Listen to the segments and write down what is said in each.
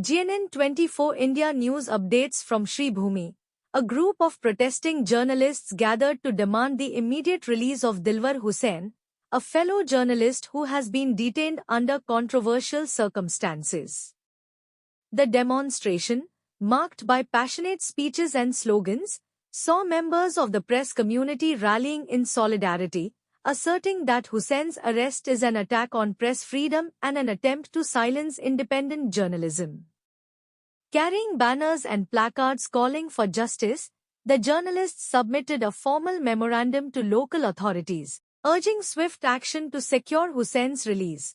GNN24 India news updates from Sri Bhumi. A group of protesting journalists gathered to demand the immediate release of Dilwar Hussain, a fellow journalist who has been detained under controversial circumstances. The demonstration, marked by passionate speeches and slogans, saw members of the press community rallying in solidarity, asserting that Hussein's arrest is an attack on press freedom and an attempt to silence independent journalism. Carrying banners and placards calling for justice, the journalists submitted a formal memorandum to local authorities, urging swift action to secure Hussein's release.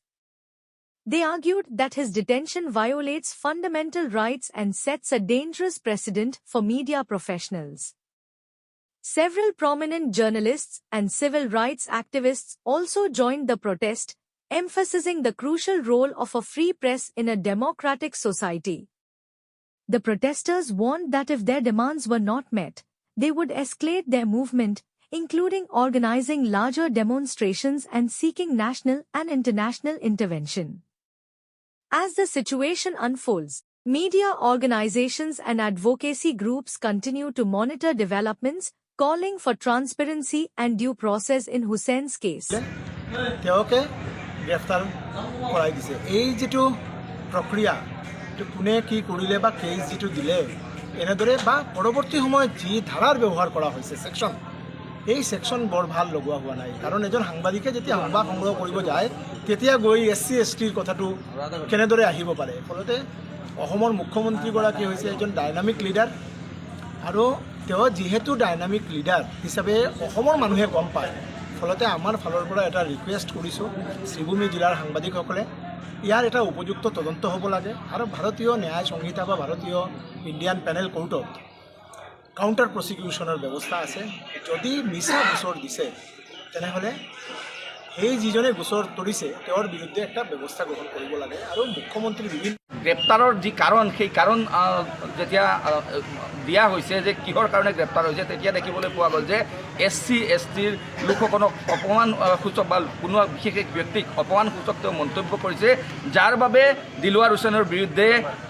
They argued that his detention violates fundamental rights and sets a dangerous precedent for media professionals. Several prominent journalists and civil rights activists also joined the protest, emphasizing the crucial role of a free press in a democratic society. The protesters warned that if their demands were not met, they would escalate their movement, including organizing larger demonstrations and seeking national and international intervention. As the situation unfolds, media organizations and advocacy groups continue to monitor developments, calling for transparency and due process in Hussein's case. কোনে কি কৰিলে বা cash যেটো দিলে এনেদৰে বা পৰৱৰ্তী সময়ত যি ধাৰাৰ ব্যৱহাৰ কৰা হৈছে সেকশন এই সেকশন বৰ ভাল লগোৱা হোৱা নাই কাৰণ এজন সাংবাদিকে যেতিয়া সংবাদ সংগ্ৰহ কৰিব যায় তেতিয়া গৈ এসসি এসটিৰ কথাটো কেনেদৰে আহিব পাৰে ফলতে অসমৰ মুখ্যমন্ত্ৰী গৰাকী হৈছে এজন ডাইনামিক লিডাৰ আৰু তেওঁ যেহেতু ডাইনামিক লিডাৰ হিচাপে অসমৰ মানুহে গম পায় ফলতে আমাৰ ফালৰ পৰা এটা ৰিকুৱেষ্ট কৰিছো শ্ৰীভূমি জিলাৰ সাংবাদিকসকলে ইয়াৰ এটা উপযুক্ত তদন্ত হ'ব লাগে আৰু ভাৰতীয় ন্যায় সংহিতা বা ভাৰতীয় ইণ্ডিয়ান পেনেল কোৰ্টত কাউণ্টাৰ প্ৰসিকিউশ্যনৰ ব্যৱস্থা আছে যদি মিছা গোচৰ দিছে তেনেহ'লে সেই যিজনে গোচৰ তৰিছে তেওঁৰ বিৰুদ্ধে একটা ব্যৱস্থা গ্ৰহণ কৰিব লাগে আৰু মুখ্যমন্ত্ৰী বিভিন্ন গ্ৰেপ্তাৰৰ যি কাৰণ সেই কাৰণ যেতিয়া দিয়া হৈছে যে কিহৰ কাৰণে গ্ৰেপ্তাৰ হৈছে তেতিয়া দেখিবলৈ পোৱা গ'ল যে এসসি এসটিৰ লোকসকলক অপমান সূচক বা কোনো বিশেষ ব্যক্তিক অপমান সূচক তেওঁ মন্তব্য কৰিছে যাৰ বাবে দিলৱাৰ হুছেইনৰ বিৰুদ্ধে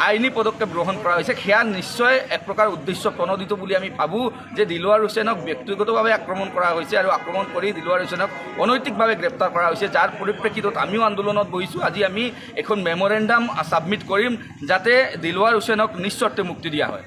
আইনী পদক্ষেপ গ্ৰহণ কৰা হৈছে সেয়া নিশ্চয় এক প্ৰকাৰ উদ্দেশ্য প্ৰণোদিত বুলি আমি ভাবোঁ যে দিলৱাৰ হুছেইনক ব্যক্তিগতভাৱে আক্ৰমণ কৰা হৈছে আৰু আক্ৰমণ কৰি দিলৱাৰ হুছেইনক অনৈতিকভাৱে গ্ৰেপ্তাৰ কৰা হৈছে যাৰ পৰিপ্ৰেক্ষিতত আমিও আন্দোলনত বহিছোঁ আজি আমি এখন মেমৰেণ্ডাম ছাবমিট কৰিম যাতে দিলৱাৰ হুছেইনক নিশ্চয় মুক্তি দিয়া হয়।